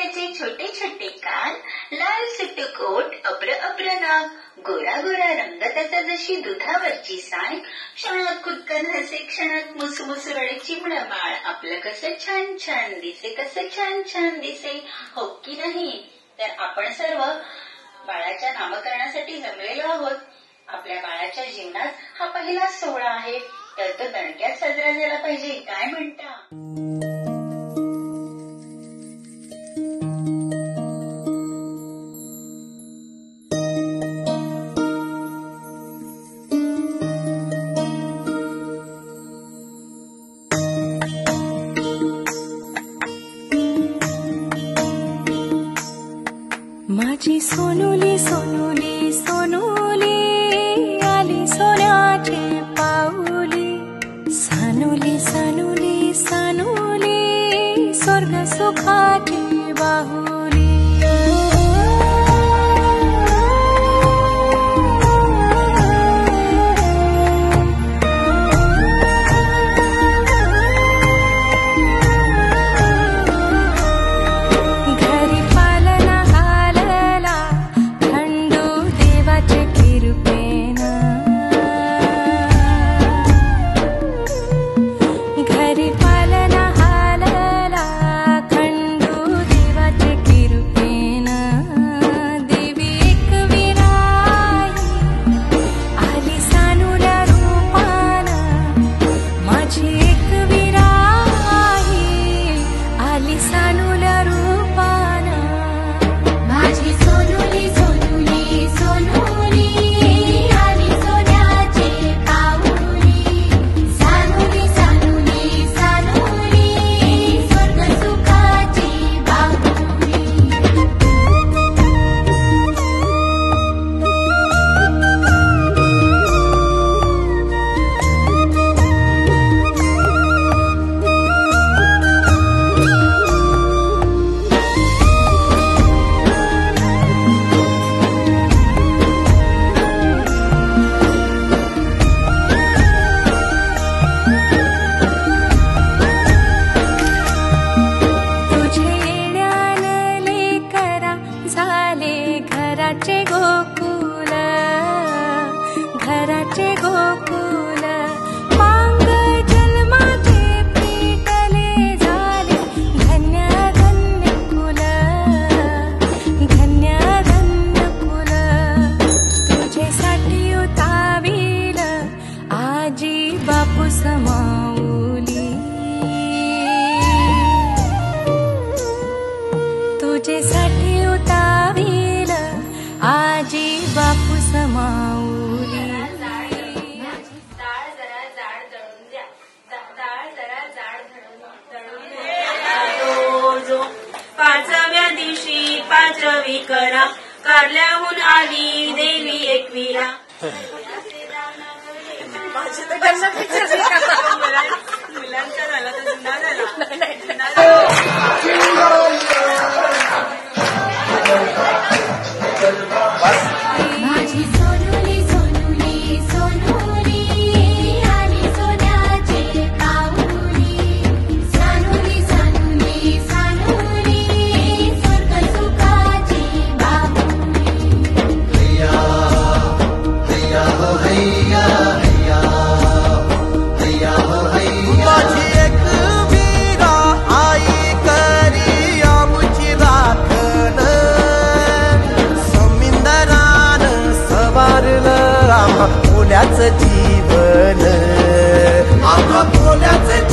त्याचे छोटे छोटे कान, लाल सुट्ट कोट, अब्र अब्र नाक, गोरा गोरा रंग त्याचा जशी दुधावरची साय, क्षणात कुदकन हसे, क्षणात मुसमुस रडे चिमण बाळ, आपलं कसं छान छान दिसे, कसं छान छान दिसे, हो की नाही? तर आपण सर्व बाळाच्या नामकरणासाठी जमलेलो आहोत. आपल्या बाळाच्या जीवनात हा पहिला सोहळा आहे, तर तो दणक्यात साजरा झाला पाहिजे. काय म्हणता? माझी सोनुली सोनुली सोनुली आली सोन्याची पाऊली, सानुली सानुली सानुली स्वर्ग सुखाची बाहुली. घराचे गोकुल मांग जन्माचे पेटले झाले, धन्य धन्य कुल, धन्य धन्य कुल. तुझ्यासाठी उतावील आजी बापू समाऊली, तुझ्यासाठी उतावील आजी बापू समाऊली. पाचव्या दिवशी पाचवी करा, कारल्याहून आली देवी एकविरा. मुलांचा झाला तर जुना झाला. पोल्याचं जीवन, आम्हा पोल्याचं